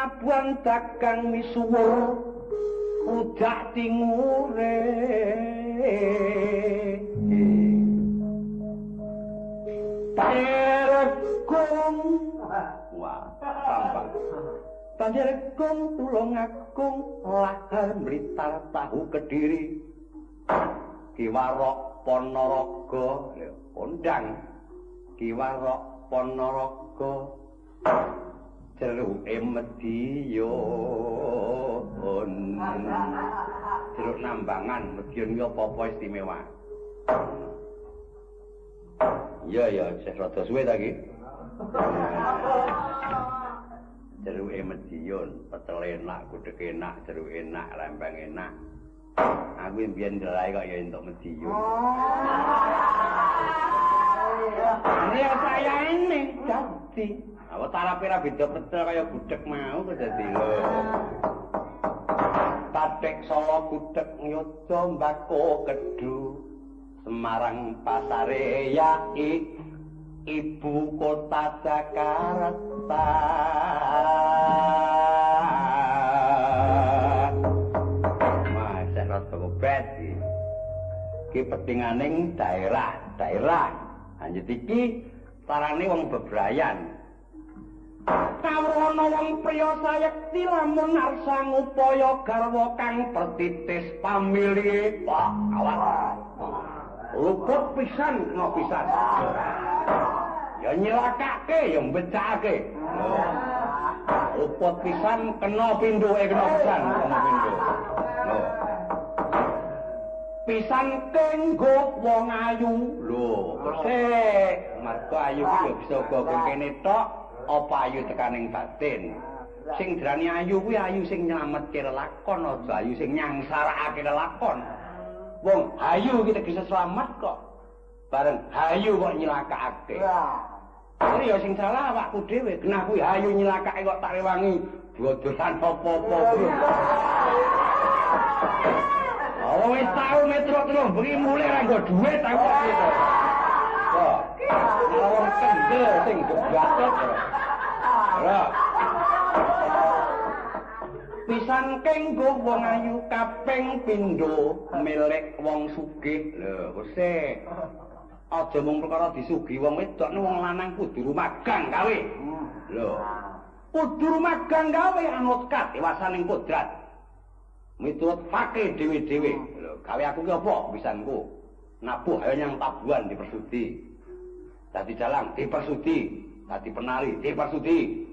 pelabuhan dagang misuwur udak tingure Panjerekung wah tambah Panjerekung Tulungagung Lahar Blitar Tahu Kediri Kiwarok Ponorogo Kondang Kiwarok Ponorogo Jeruke Medion Jeruk Nambangan Medion ki apa-apa istimewa iya sing rada suwe ta iki Jeruke Medion pecel enak gudeg enak jeruk enak lempeng enak aku mbiyen ndelae kok ya entuk Medion ini saya ini jadi apa tarape ra beda pecel kaya gudeg mau kok dadi lho Patek Solo gudeg nyoto mbako kedu Semarang pasare yai ibu kota Jakarta Mas rada kebet iki petinganing daerah lanjut iki tarane wong bebrayan Kawono wong priya sayekti lamun narsa ngupaya garwa kang pertitis pamilih Pak kawan luput pisan kena pisan ya nyelakake ya mbecake luput pisan kena pindoke kena pisan kena pindo pisan kenggo wong ayu lho sik marga ayu ki ya bisa uga kene tok apa ayu tekaning batin sing dirani ayu kuwi ayu sing nyelametke lelakon aja ayu sing nyangsarakake lelakon wong ayu kita bisa selamat kok bareng ayu kok nyelakake iki ya sing salah awakku dhewe genah kuwi ayu nyelakake kok tak rewangi dodolan apa-apa kuwi oh wis tau metro terus bengi mulih ra nggo dhuwit aku gitu kok wong kendel sing gegatot ora pisan kenggo wong ayu kaping pindho milik wong sugih lho wis aja mung perkara disugi wong wedok wong lanang kudu rumagang gawe lho kudu rumagang gawe anut kadewasaning kodrat miturut fakih dhewe-dhewe lho gawe aku ki apa pisanku nabuh ayo nyang tabuhan dipersudi dadi dalang dipersudi dadi penari dipersudi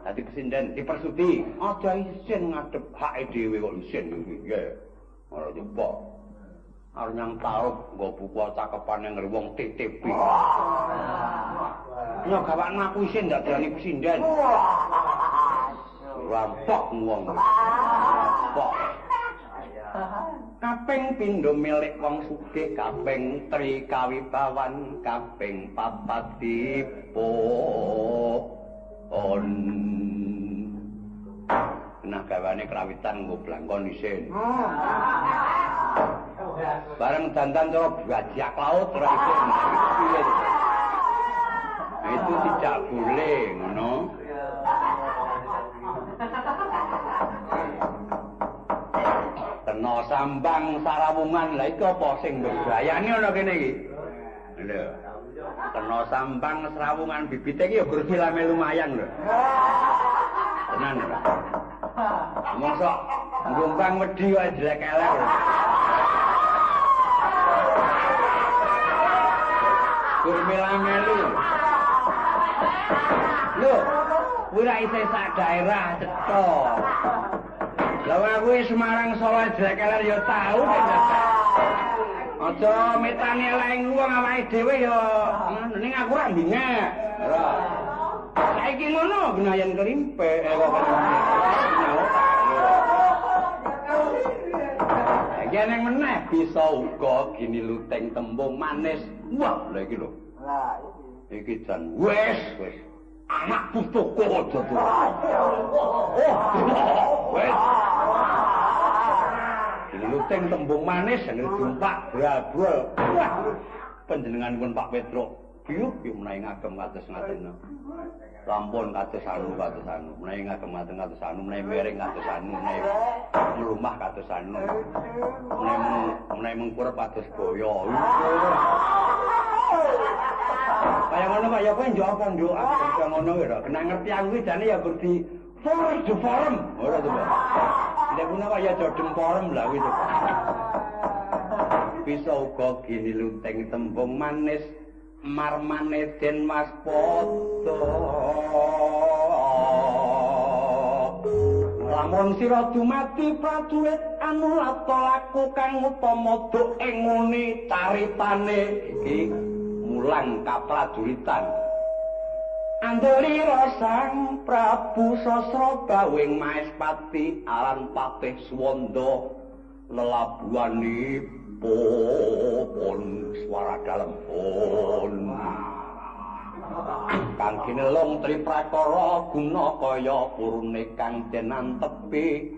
dadi pesinden dipersudi aja isin ngadep hake dhewe kok isin nggih ora coba arep nyang taruh nggo buku cakepan yang wong TTP yo gawakno aku isin ndak berani pesinden rampok wong rampok kaping pindho milik wong sugih kaping tri kawibawan kaping papat dipon nah gawane krawitan nggo blangkon isin bareng dandan cara bajak laut ora isin itu tidak boleh ngono kena sambang sarawungan lha iku apa sing mbebayani ana kene iki lho kena sambang sarawungan bibite iki ya gur filame lumayan lho tenan lho mosok ngombang wedi wae jelek elek gur filame lho kuwi ra isih sak daerah cetha lha aku Semarang Solo jelek elek ya tau aja metane eleng wong awake dhewe ya ning aku ra bingek ora saiki ngono genayan kelimpe kok Geneng meneh bisa uga gini luteng tembung manis. Wah, lha iki lho. Lah iki jan wis anak putuku aja tuh. Wis. Gini luteng tembung manis yang diumpak brabol. Wah, panjenenganipun Pak Petro Kiyuh menawi ngagem kados ngaten. Lampun kados anu, menawi ngagem kados anu, menawi miring kados anu, menawi mlumah kados anu. Menawi mengkurep kados boyo. Kaya ngono kaya kowe njawab nduk, kaya ngono ya, kena ngerti aku iki jane ya berdi forum. Ora to, Pak. Nek ngono kaya jodeng forum lah kuwi to. Bisa uga gini lunteng tembung manis marmane den waspada. Lamun sira dumadi prajurit anu lata laku kang utama duk ing ngene caritane iki mulang kaprajuritan. Andalira Sang Prabu Sasrabawing Maespati aran Patih Suwanda lelabuhanipun swara dalem pun kang kinelung triprakara guna kaya purune kang denantepi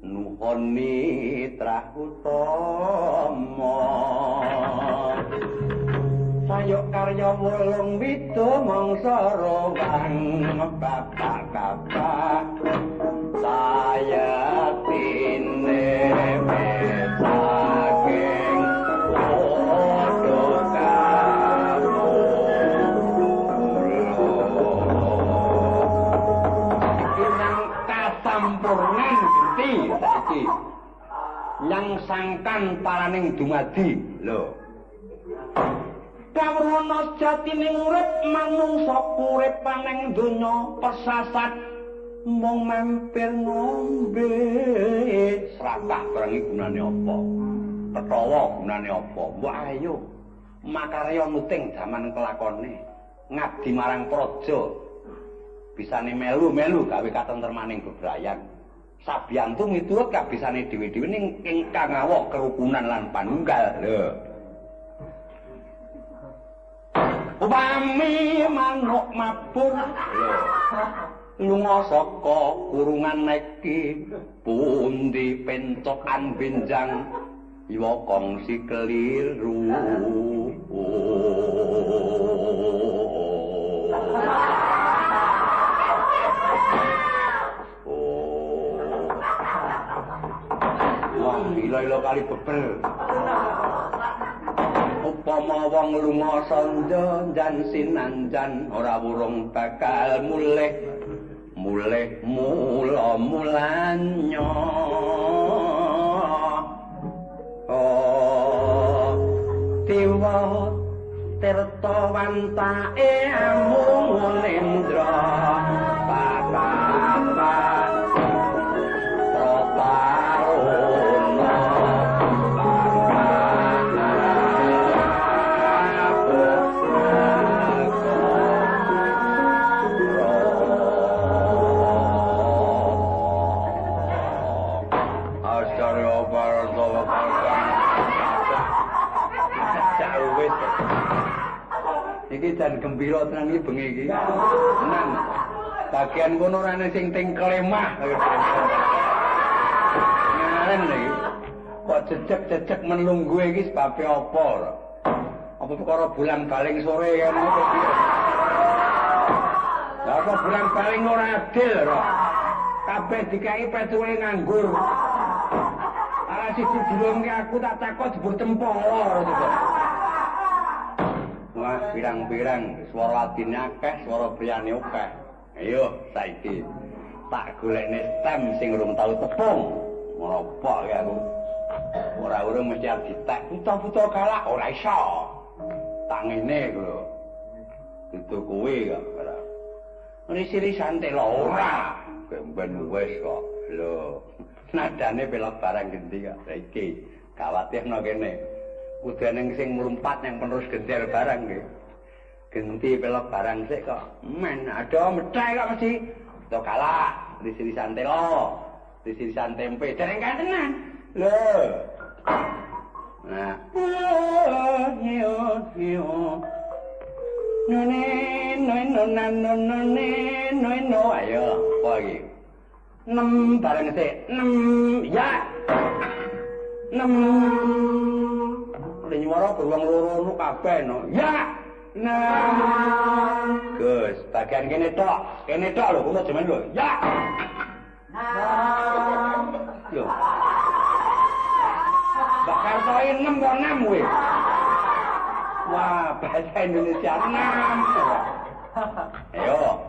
nuhun mitra utama sayuk karya wolung wido mangsa rowang bapak-bapak saya tine saking podo kamu inang kasampurnan genti saiki yang sangkan paraning dumadi lho kawruna jatining urip manungsa urip paning donya persasat mung mampir ngombe srakah barang iki gunane apa ketawa gunane apa mbok ayo makarya nuting jaman kelakone ngabdi marang praja bisane melu-melu gawe katentremaning bebrayan sabiyantu miturut kabisane dhewe-dhewe ning ingkang ngawok kerukunan lan panunggal lho upami manuk mabur lunga saka kurungan iki pundi pentokan benjang iwa kongsi keliru wah ila kali bebel upama wong lunga sandha jan sinanjan ora wurung bakal mulih mula-mulanya dewa tirta wantake amulendra bapak iki jan gembira tenan iki bengi iki. Tenan. Bagian kono ora ana sing tingkel lemah. Ngaren iki. Kok jejeg-jejeg menunggu iki sebabe apa? Apa perkara bulan baling sore kan apa piye? Lah apa bulan baling ora adil ora? Kabeh dikai petuwe nganggur. Ala siji dilungke aku tak takon jebur tempala coba. Wah, pirang-pirang swara latine akeh, swara priyane akeh. Ayo saiki tak golekne stem sing urung tau tepung. Ngopo ya aku. Ora urung mesti ditek buta-buta galak ora iso. Tak ngene lho. Dudu kuwi kok ora. Risi-risan telo ora. Ben wis kok. Lho, nadane belok barang gendi kok. Saiki gawatirno kene. Udane sing mlumpat yang penerus gender barang nggih. Genti pelok barang sik kok. Men ada methek kok mesti. To kalah risi-risan telo. Risi-risan tempe dereng tenan. Lho. Nah. No. Ayo, apa iki? 6 barang sik. 6 ya. 6 nyuwara beruang loro nu kabeh no. Ya. Nah. Gus, bagian kene tok lho, kula jemen lho. Ya. Lho. Bakal soe 6 kok 6 kowe. Wah, bahasa Indonesia 6. Ayo.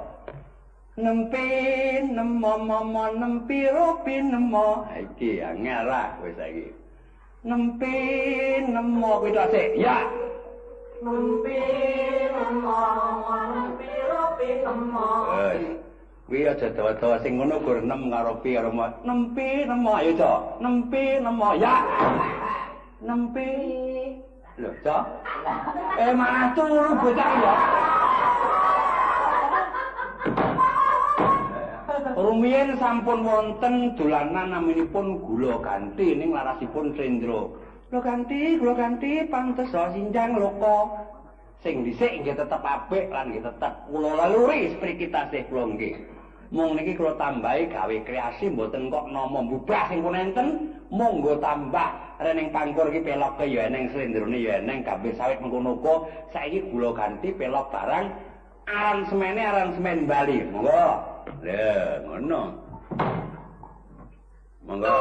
Nempi nemo momo nempi ropi nemo. Iki angel lah kowe saiki. Nempi nemo kowe tok sik. Ya. Nempi nemo nempi ropi nemo. Kuwi aja dawa-dawa sing ngono gur 6 karo pi karo nempi nemo ayo cok. Nempi nemo ya. Nempi. Lho, cok. Malah turu bocah ya. Rumiyin sampun wonten dolanan naminipun gula ganti ning larasipun Slendra. Gula ganti pantes sinjang loko. Sing dhisik nggih tetep apik lan nggih tetep kula laluri spriki tasih kula nggih. Mung niki kula tambahi gawe kreasi mboten kok nama mbubah sing pun enten, monggo tambah rening pangkur iki pelok ya eneng Slendrane ya eneng kabeh sawit mengkono uga saiki gula ganti pelok barang aransemen Bali. Monggo. Lah ngono. Monggo.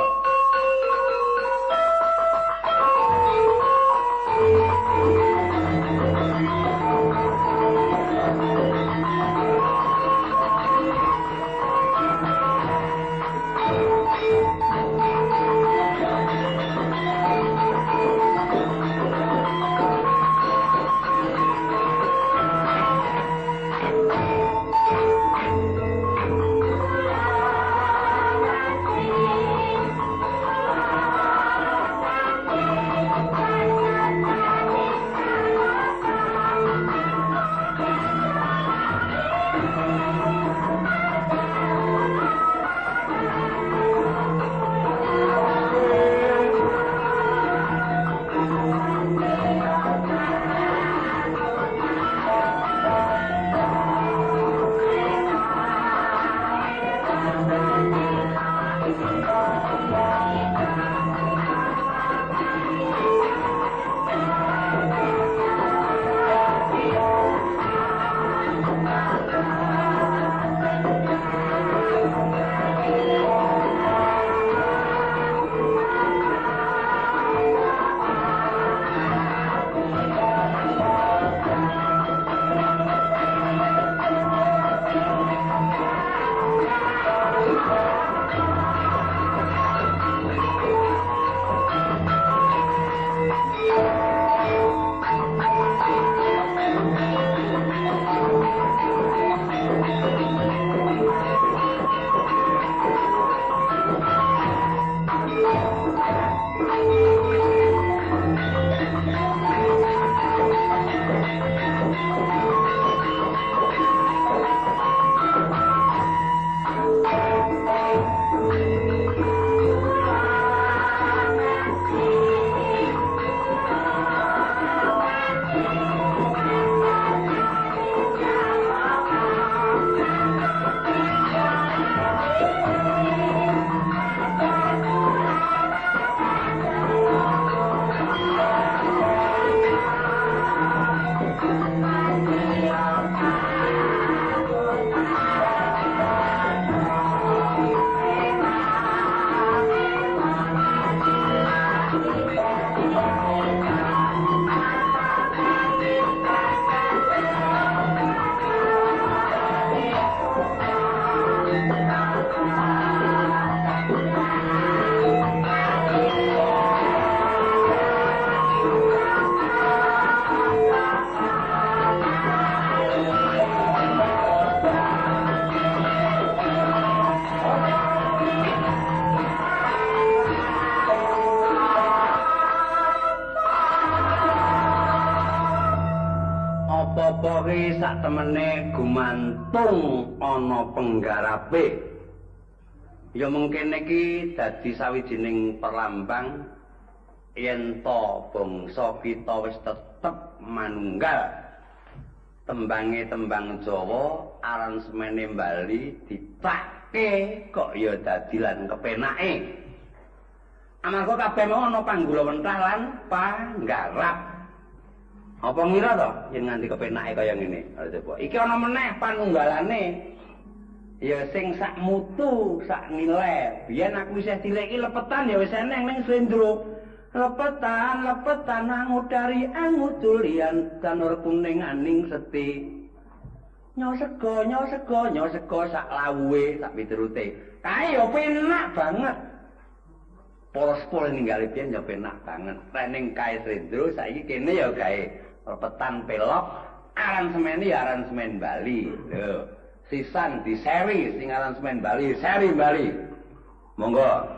apa-apa ki sak temene gumantung ana penggarape. Ya mungkin iki dadi sawijining perlambang yen to bangsa kita wis tetep manunggal. Tembange tembang Jawa, aransemene Bali ditake kok ya dadi lan kepenake. Amarga kabeh mau ana panggulawenthah lan panggarap. Apa ngira to yen nganti kepenake kaya ngene? Coba. Iki ana meneh panunggalane. Ya sing sak mutu, sak nilai. Biyen aku isih cilik iki lepetan ya wis eneng ning Slendro. Lepetan angudari angudulian tanur kuning aning seti. Nyosego sak lawuhe, sak piturute. Kae ya penak banget. Poros-poros ninggali biyen ya penak banget. Ning kae Slendro saiki kene ya gawe lepetan pelok, aransemen ya aransemen Bali. Lho. Sisan di seri sing aransemen Bali, seri Bali. Monggo.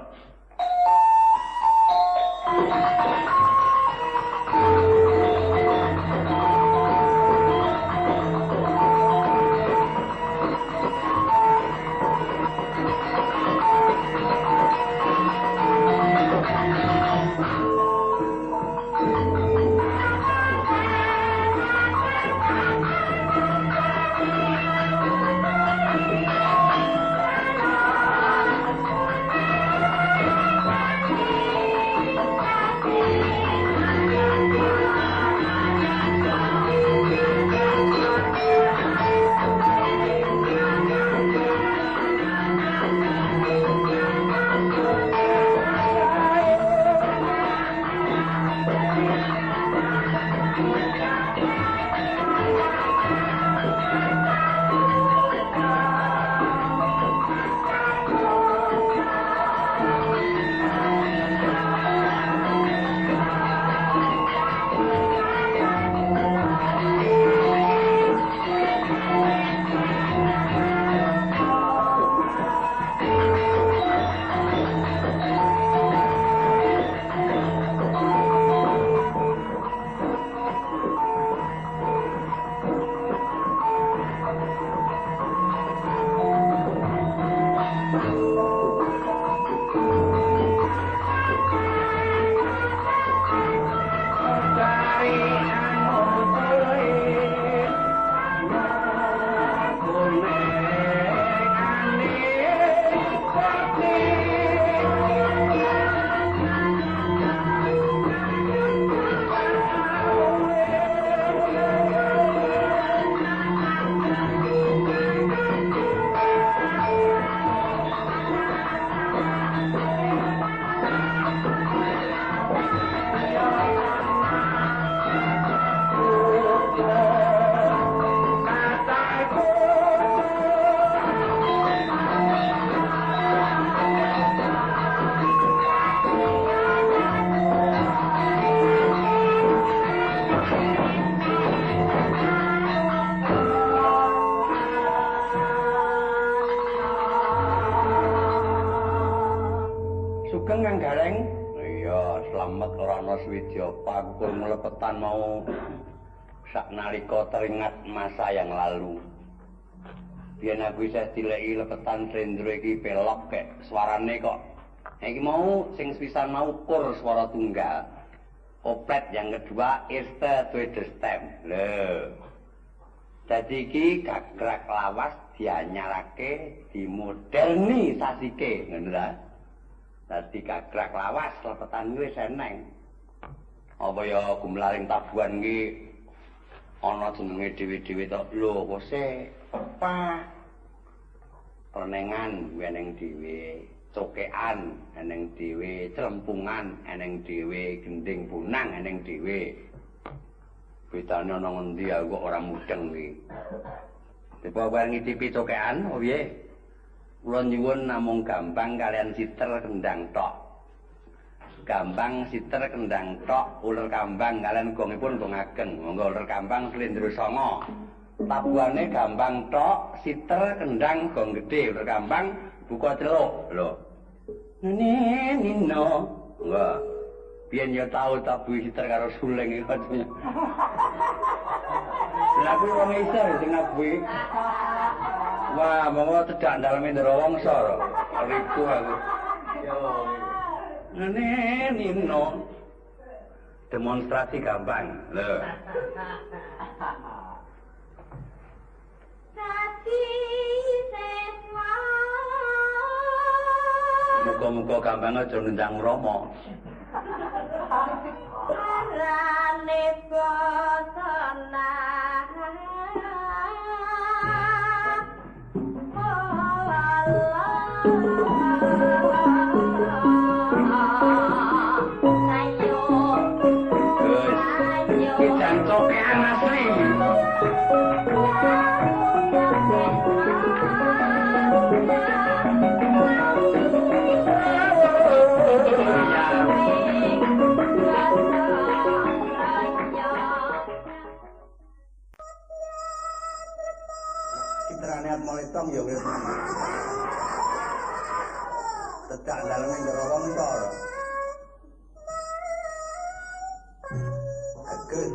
Lepetan mau sak nalika teringat masa yang lalu. Biyen aku isih dileki lepetan Slendro iki pelok kek suarane kok. Iki mau sing sepisan mau kur swara tunggal. Koplet yang kedua Erste Tweede Stem. Lho. Dadi iki gagrak lawas dianyarake dimodernisasike, ngono ta. Dadi gagrak lawas lepetan kuwi wis eneng. Apa ya gumlaring tabuhan iki ana jenenge dhewe-dhewe tok. Lho, kose apa? Renengan eneng dhewe, cokean eneng dhewe, crempungan eneng dhewe, gending bunang eneng dhewe. Bedane ana ngendi aku kok ora mudeng iki. Depo bareng ngicipi cokean, oh piye? Kula nyuwun namung gampang kalian siter kendang tok. Gambang siter kendang tok, uler kambang kalian gongipun gong ageng. Monggo uler kambang Slendro Songo. Tabuhane gambang tok, siter kendang gong gede, uler kambang buka celuk. Lho. Nino. Enggak. Biyen ya tau tabuh siter karo suling iki katanya. Lah aku wong isor sing nabuhi. Wah, monggo cedak daleme Ndara Wangsa. Riku aku. Yo. Nino demonstrasi gampang lho. Tadi seswa Muga-muga gampang aja nendang Rama. Arane bosana Molitong ya wis. Tedak daleme njero wong tor. Agus.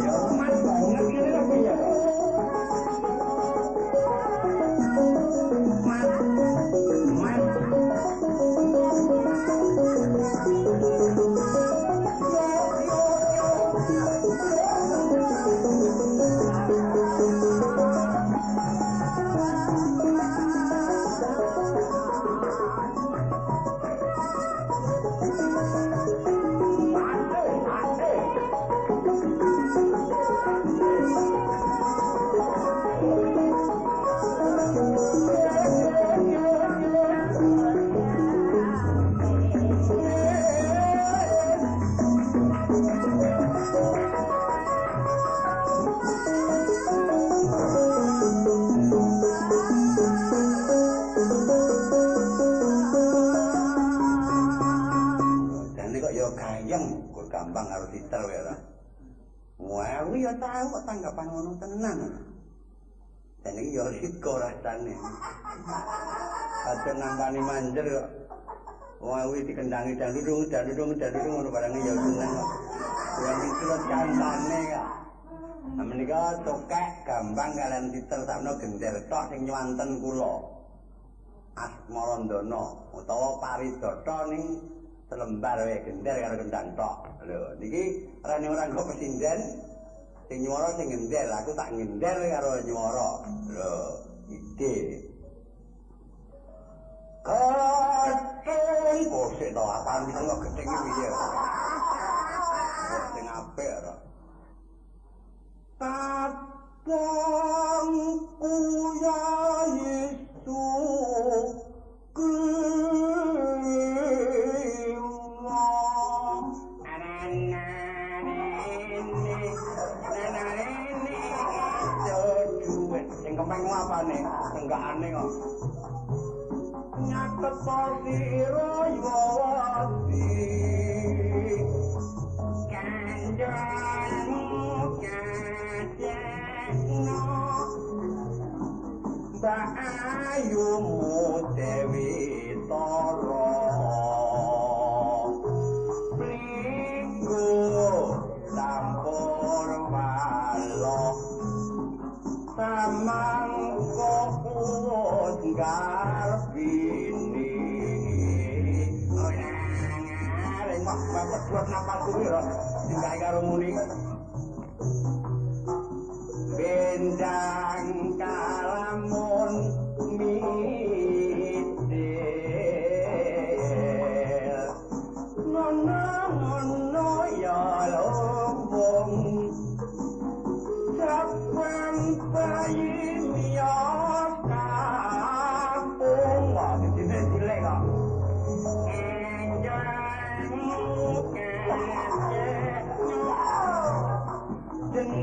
Ya mas banget ini apa ya? Gampang karo titel ya ta. Wah, ya tahu kok tanggapan ngono tenan. Dan iki ya riko rasane. Kadang nampani manjer kok. Wah, kuwi dikendangi dandung ngono barang ya seneng kok. Ya iki kok kancane kok. Nah menika tokek gampang kalian titel sakno gendel tok sing nyuwanten kula. Asmarandana utawa Paridata ning selembar wae gendel karo gendang tok. Lho, niki rene ora kok pesinden sing nyuwara sing gendel, aku tak gendel karo nyuwara. Lho, ide. Katon kok to apaan bisa kok gedeng iki piye. Sing apik ora. Kadang kuya Yesus kemeng apane enggakane kok nyatet sira yawati kanjeng kadekno bayumu dewi tara priku sampur walo samangko kuwat garbini areng mak buat napal kuwi lho tinggal karo muni bendang kalamun mitil ngono ya lombong Japan bayi miyos kampung wah disini dilek kok enjang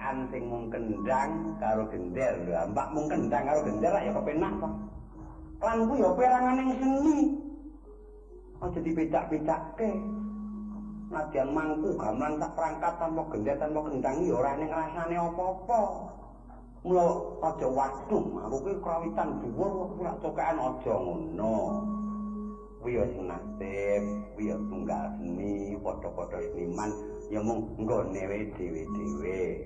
tokean sing mung kendang karo gender lho. Mbak mung kendang karo gender ya kepenak to. Lan ku ya peranganing seni. Aja dipecak-pecakke. Nadyan mangku gamelan sak perangkat tanpa gender tanpa kendang ya ora ning rasane apa-apa. Mula aja waduh, aku ki krawitan dhuwur kok ora tokean aja ngono. Kuwi ya sing nasib, kuwi ya tunggal seni, padha-padha seniman ya mung nggone dhewe-dhewe.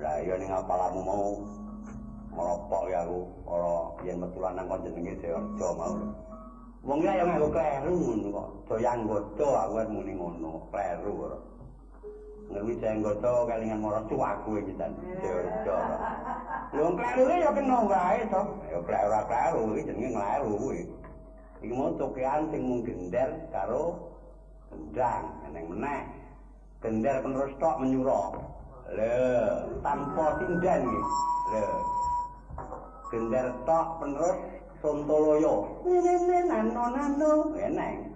Lah ya ning apalamu mau ngeropok ya aku ora yen metu lanang kok jenenge Dewarja mau. Wong ya nganggo kleru ngono kok. Doyan nggoto aku muni ngono, kleru ora. Ngerti jenggoto kelingan moro cuaku iki ten Dewarja. Lho klerune ya kena wae to. Ya kleru ora kleru iki jenenge kleru kuwi. Iki mau tokean sing mung gender karo gendang eneng meneh. Gender penerus tok menyura. Lho, tanpa sinden iki. Lho. Gender tok penerus sontoloyo. Nano eneng.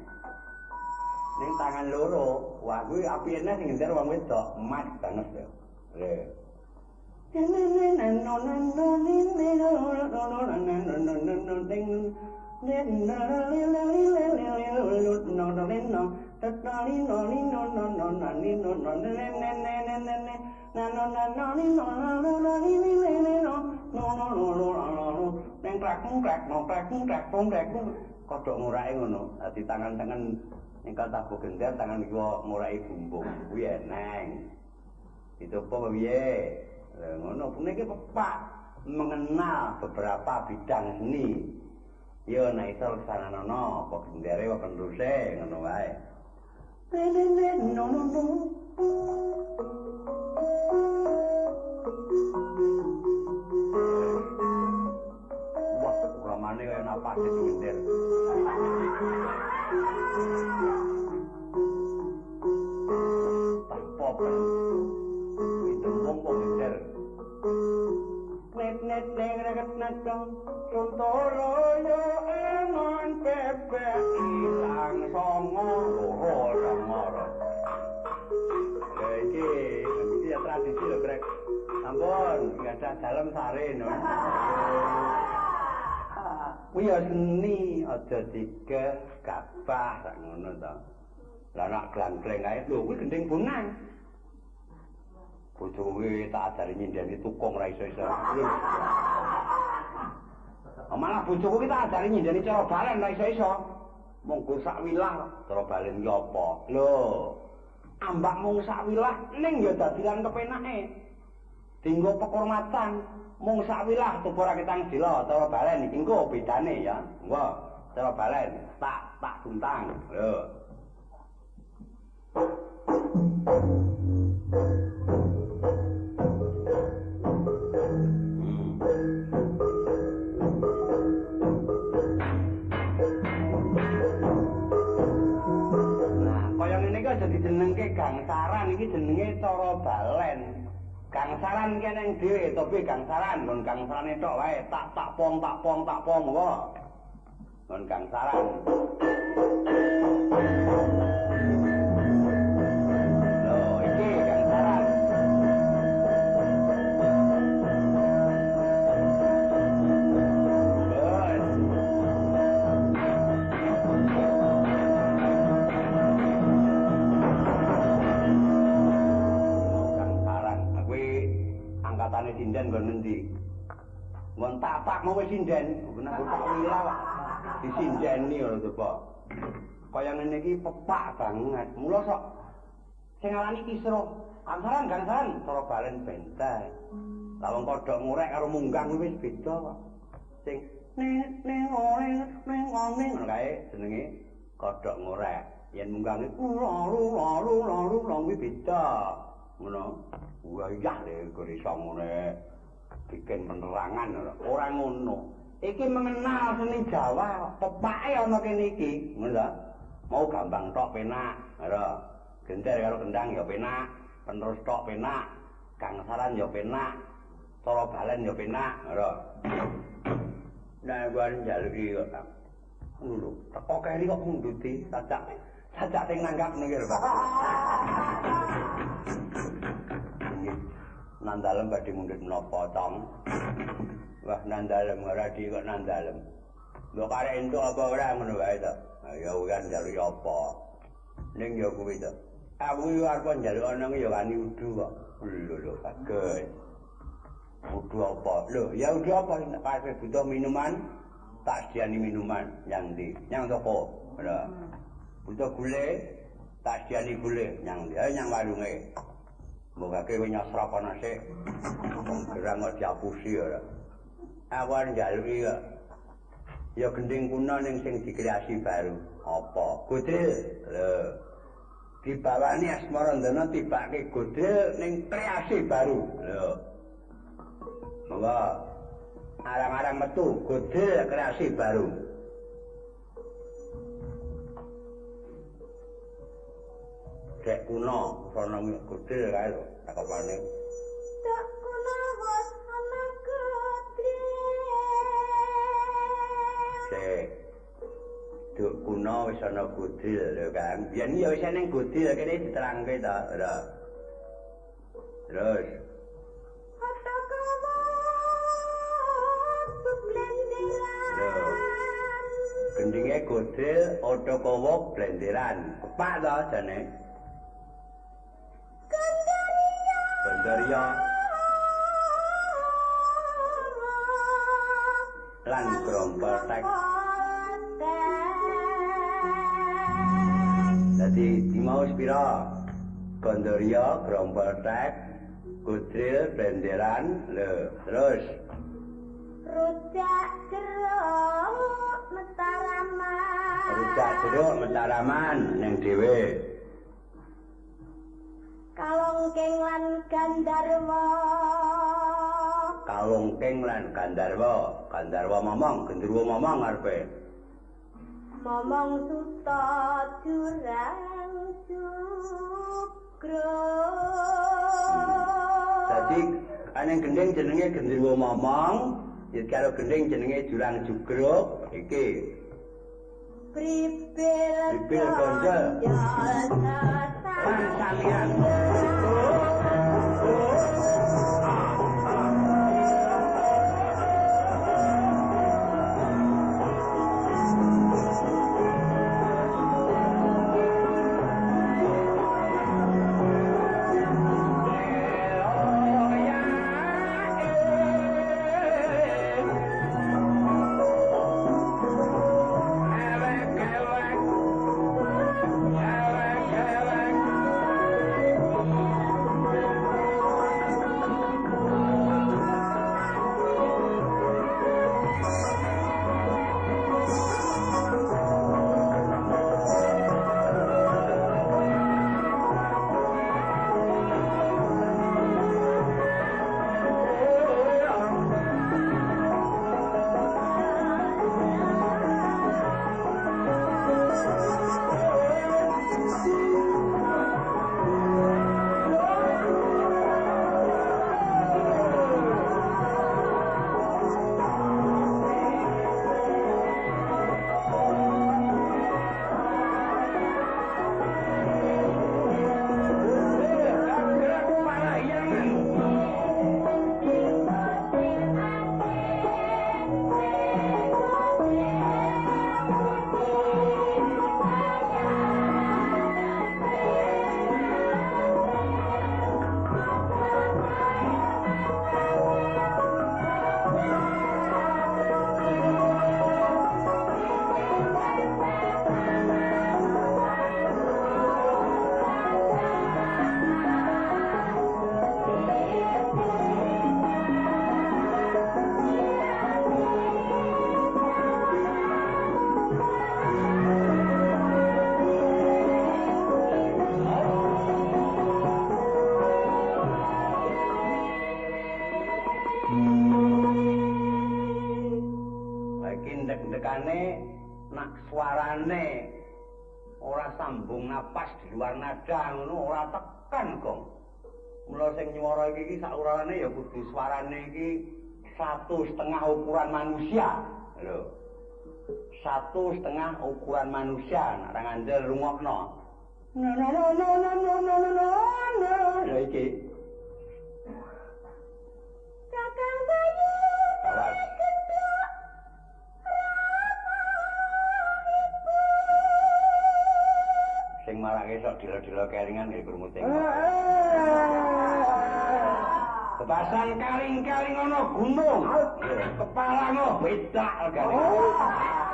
Ning tangan loro, wah kuwi apine sing gender wong wedok, emas banget lho. Lho. Kodok ngurake ngono. Dadi tangan-tangan engkal tabuh gender tangan iku nguraki bumbung. Kuwi eneng. Dicoba piye? Lah ngono puniki pepak mengenal beberapa bidang seni. Ya nek iso leksanana apa gendere apa penduse ngono wae. Wah, uramane kaya napas gender. Tanpa itu wong gender. Net net sontolo yo emon pepe ilang songo loro samara. Iki ya tradisi lho Brek. Ampun, enggak ada dalam sare no. Kuwi ya seni aja digabah sak ngono to. Lah nek glang-gleng ae lho kuwi gending bonang. Bojoku tak ajari nyindeni tukung ra iso-iso. Malah bojoku tak ajari nyindeni cara balen ra iso-iso. Monggo sak wilah cara balen ki apa? Lho, ambak mung sak wilah ning ya dadilan kepenake. Dinggo penghormatan mung sak wilah tupura kitang dila cara balen iki engko bedane ya. Engko cara balen tak tuntang. Lho. Jadi jenengke gangsaran iki jenenge cara balen. Gangsaran ki nang dhewe tapi gangsaran kon gangsarane tok wae tak pom apa. Kon gangsaran. Loh iki gangsaran. Angkatane sinden nggon endi? Nggon tapak mau wis sinden, bener tak wilah kok disindeni lho coba. Kaya ngene iki pepak banget. Mula sok sing ngalani kisruh, gangsaran cara balen benteng. Lah wong kodhok ngurek karo munggang wis beda kok. Sing ning ngono kae jenenge kodhok ngurek. Yen munggang iku lalu kuwi beda. Ngono. Wah iya lho kok iso ngene bikin penerangan ora ngono. Iki mengenal seni Jawa, pepake ana kene iki, ngono ta. Mau gampang tok penak, lho. Gender karo kendang ya penak, penerus tok penak, gangsaran ya penak, cara balen ya penak, lho. Nah, gua njaluk iki kok. Ngono, teko kene kok munduti, sajak sing nanggap niki lho, Pak. Nandalem badhe mundhut menapa tong? Wah nandalem ora di kok nandalem. Lho karek entuk apa ora ngono wae to. Ya kan njaluk apa. Ning ya kuwi to. Aku yo arep njaluk ana ya wani udu kok. Lho bagus. Udu apa? Lho ya udu apa nek karepe butuh minuman tak sediani minuman yang ndi? Yang toko. Lho. Butuh gule tak sediani gule yang ndi? Yang warunge. Mogake kowe nyasrap ana sik. Wong gerang kok diapusi ora. Aku arep njaluki kok. Ya gending kuno ning sing dikreasi baru. Apa? Godhel. Lho. Dibawani Asmarandana tibake godhel ning kreasi baru. Lho. Monggo arang-arang metu godhel kreasi baru. Dek kuno sono godhel kae lho, takopane. Dek kuno wis ana godhel. Dek duk kuno wis ana godhel lho kan. Biyen ya wis ana godhel kene diterangke ta, ora. Terus gendinge godhel Otokowo blenderan. Kepak to jane. Gandaria. Lan Grompoltek. Dadi dimau pira? Gandaria, Grompoltek, godhel blenderan, lho. Terus rujak jeruk Mataraman. Rujak jeruk Mataraman ning dhewe. Kalongking lan Gandarwa. Kalongking lan Gandarwa. Gandarwa momong, genderuwo momong arepe. Momong suta jurang sugro. Dadi ana gending jenenge genderuwo momong. Ya karo gending jenenge jurang jugruk iki. Pripil gondol. Pansalian. Dek-dekane nak suarane ora sambung napas di luar nada ngono ora tekan kong. Mula sing nyuwara iki sak urane ya kudu suarane iki 1,5 ukuran manusia. Lho. 1,5 ukuran manusia nek ora ngandel rungokno. Lha iki. esok dilo-dilo kelingan nggih krungu tengok. Kepasan kaling-kaling ana gunung. Kepalango bedak regane.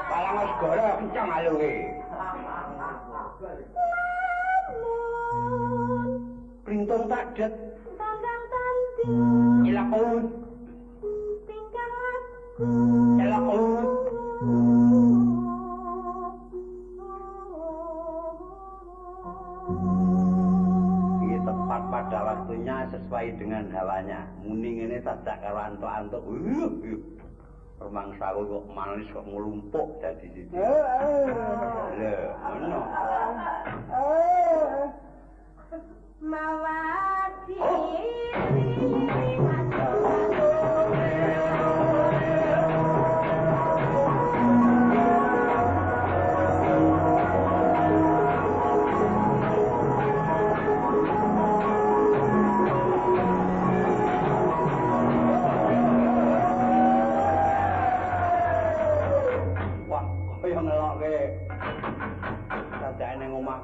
Palango segara kencang alunge. Printung takdet. Tandang tanding. Ilak ut. Tingkah laku. Ilak ut. Ini tepat pada waktunya sesuai dengan hawanya. Muning ini tajak karo antuk-antuk. Rumangsaku kok manis kok ngelumpuk dadi siji. Lho, ngono. Mawati.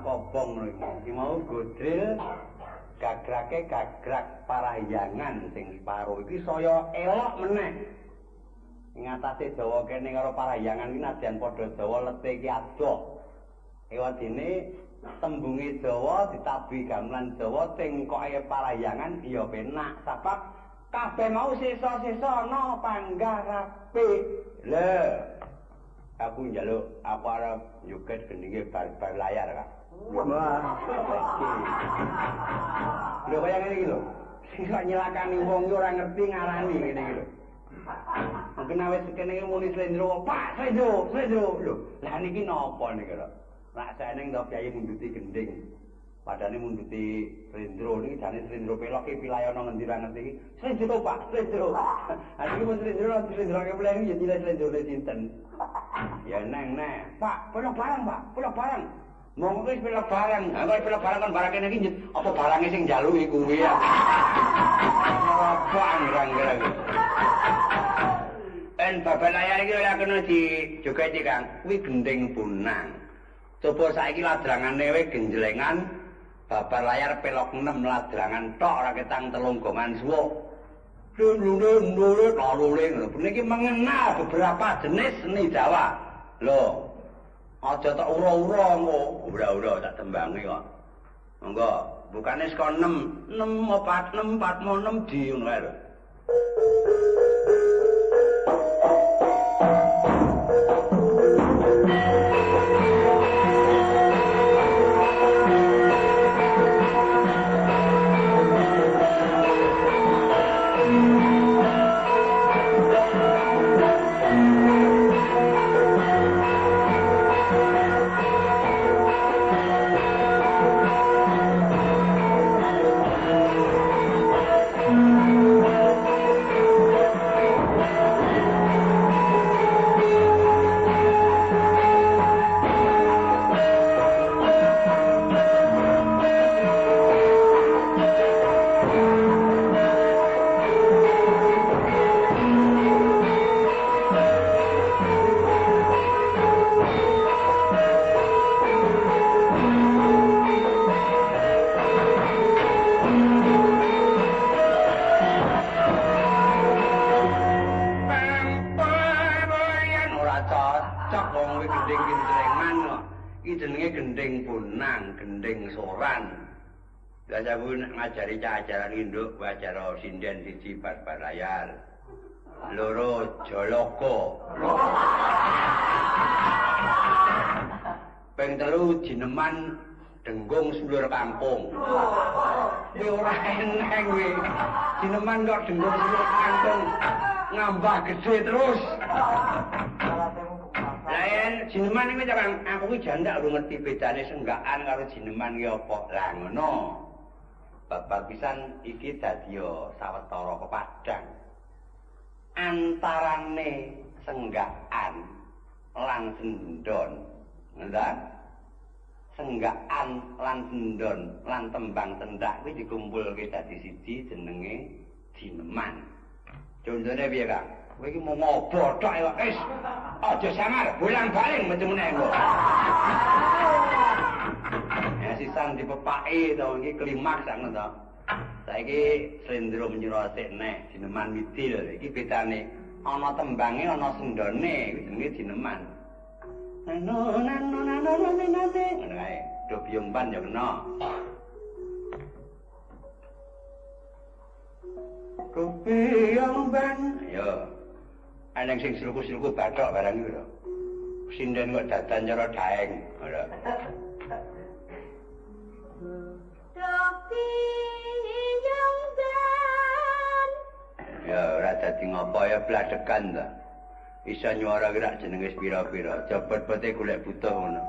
Kobong lho iki mau godril gagrake gagrak parahyangan sing separo iki saya elok meneh ing atase Jawa kene karo parahyangan iki nadyan padha Jawa lete iki adoh ewadene tembunge Jawa ditabi gamelan Jawa sing koke parahyangan ya penak sebab kabeh mau sesa-sesa ana panggarape lho aku njaluk aku arep nyuket gendinge bar layar Kak. Wah, lho kaya ngene iki lho. Sing kok nyelakani wong yo ora ngerti ngarani ngene iki lho. Mungkin awet kene iki muni Slendro, Pak Slendro, lho. Lah niki napa niki lho? Rasane ndok Kyai munduti gending. Padane munduti Slendro niki jane Slendro pelok iki pilayana ngendi ra ngerti iki. Slendro Pak, Slendro. Ha iki mun Slendro ke pelek ya nilai Slendro sinten. Ya neng Pak, pelok barang Pak, pelok barang. Monggo wis pelok barang. Ha kok pelok barang kan barang kene iki apa barange sing njaluki kuwi ya. Apa angrang-angrang. En bapak layar iki ora kena dijogeti Kang. Kuwi gending punang. Coba saiki ladrangane wae genjlengan babar layar pelok 6 ladrangan tok ora ketang telunggongan suwuk. Lho laluling lho. Niki mengenal beberapa jenis seni Jawa. Lho, aja tak ura-ura engko. Ura-ura tak tembangi kok. Monggo, bukane saka 6, 4 di ngono kae lho. Ngajari ajaran induk acara sinden siji bar layar loro joloko ping 3 jineman denggung sulur kampung kuwi ora eneng kuwi jineman kok denggung sulur kampung ngambah gede terus lain jineman iki aku ki jandak ora ngerti bedane senggakan karo jineman ki apa lah ngono. Bapak pisan iki dadi sawetara kepadang. Antarane senggakan lan sendon. Ngendang? Senggakan lan sendon lan tembang tendak kuwi dikumpulke dadi siji jenenge jineman. Contone piye, Kang? Kowe iki mau ngopo tok ya, wis. Aja sangar, bolang-baling metu meneh engko. sisan dipepaki to iki klimaks sak ngono to. Saiki Slendra Menyurasik neh Jineman Midil iki bedane ana tembange ana sendone jenenge Jineman. Nano ngono kae. Do biyomban ya kena. Kepiyomban. Ayo. Ana sing silku-silku bathok barang iki lho. Sinden kok dadan cara daeng. Ngono. Ya ora dadi ngopo ya bladekan ta. Isa nyuara gerak jenenge pira-pira. Jabot-bote golek butuh ngono.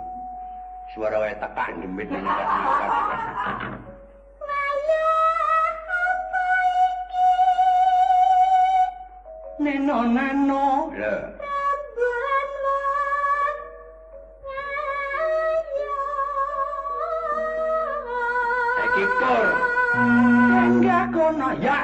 Suara wae tekak ndemit ning nyekat-nyekat. Neno. Lho. Saiki kur. Enggak kono ya.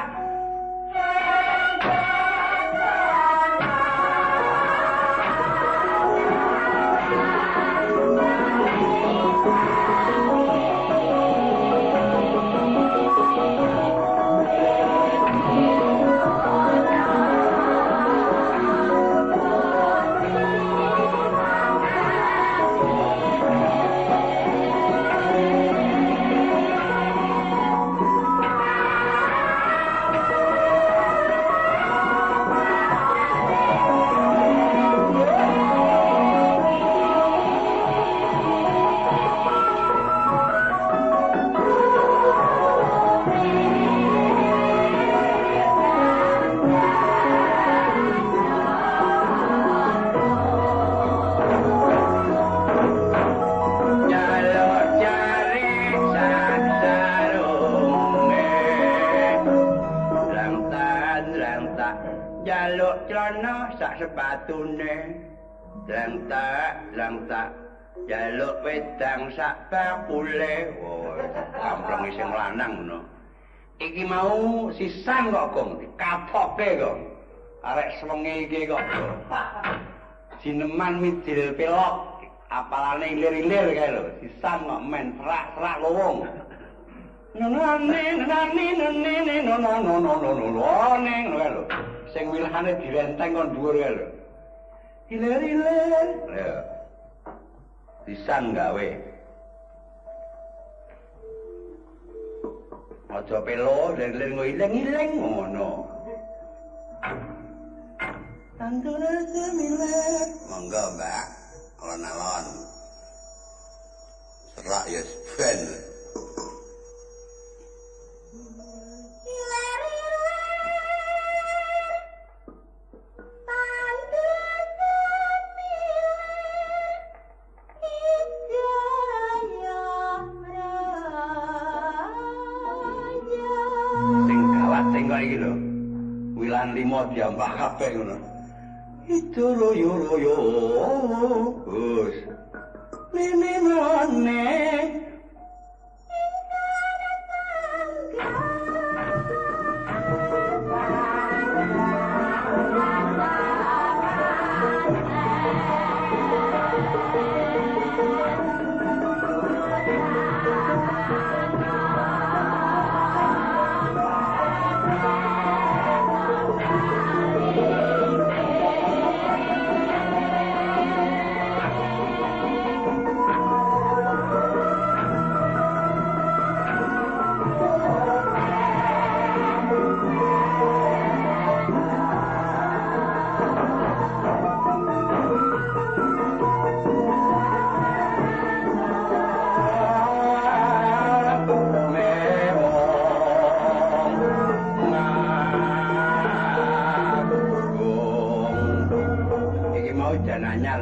Jaluk celana sak sepatune langtak jaluk wedang sak bakule kampleng sing lanang ngono iki mau sisan kok Gong dikapoke kok arek sewengi iki kok Jineman Midil pelok apalane ilir-ilir kae lho sisan kok men serak-serak lowong no sing wilhane direnteng kon dhuwur kae lho. Ilir-ilir. Ya. Pisan gawe. Aja pelo, lir-lir ngiling-iling ngono. Tandune semilir. Monggo, Mbak. Alon-alon. Serak ya ben. Iki lho. Wilan 5 diambah kabeh ngono. Itu loyo. Gus. Nene.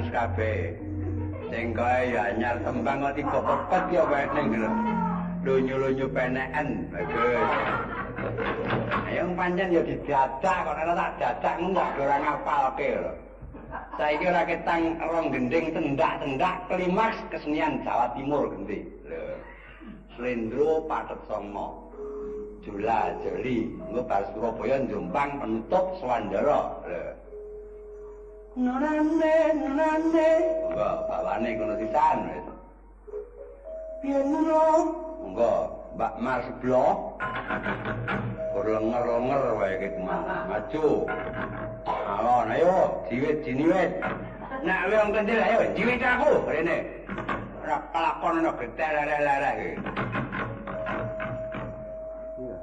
Kabeh sing kae ya anyar tembang kok tiba pepet ya wene lho lunyu-lunyu peneken bagus ayo pancen ya didadak kok ora tak dadak ngono ora ngapalke lho saiki ora ketang rong gending tendak-tendak klimaks kesenian Jawa Timur genti lho Slendra Pathet Sanga Jula Jeli engko bar Surabaya Jombang penutup Swandara lho Nonane. Enggak, bawane kono sisan wis. Piye lho? Enggak, Mbak Mar sebelah. Lenger-lenger wae iki kemana. Maju. Alon ayo, diwit diniwit. Nek wong kendel ayo diwit aku rene. Ora kelakon ana geter lara-lara iki.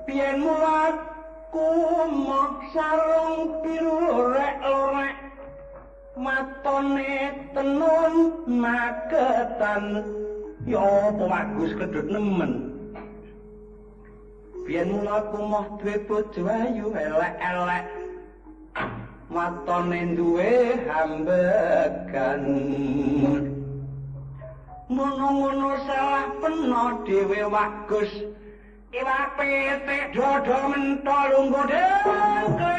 Piyen mulaku mok sarung biru rek-lorek. Matone tenun magetan. Ya apa bagus kedut nemen. Biyen mulaku moh duwe bojo ayu elek-elek. Matone duwe hambegan. Ngono-ngono salah peno dhewe wagus. Iwak pitik dodo mentol lungguh dengke.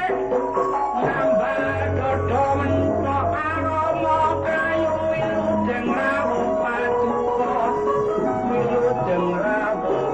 Nambah dodo mentol aroma kayu wilujeng rawuh paduka. Wilujeng rawuh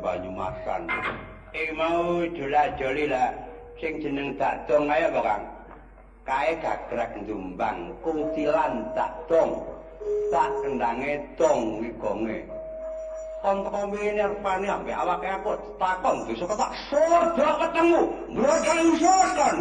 Banyumasan. Mau jola-joli lah sing jeneng Dakdong ae apa Kang? Kae gagrag njumbang, kuncilan Dakdong. Tak kendange dong wigonge. Kon teko mene rupane ambek awake aku takon dosa ketok surga ketemu. Mboten usul kon,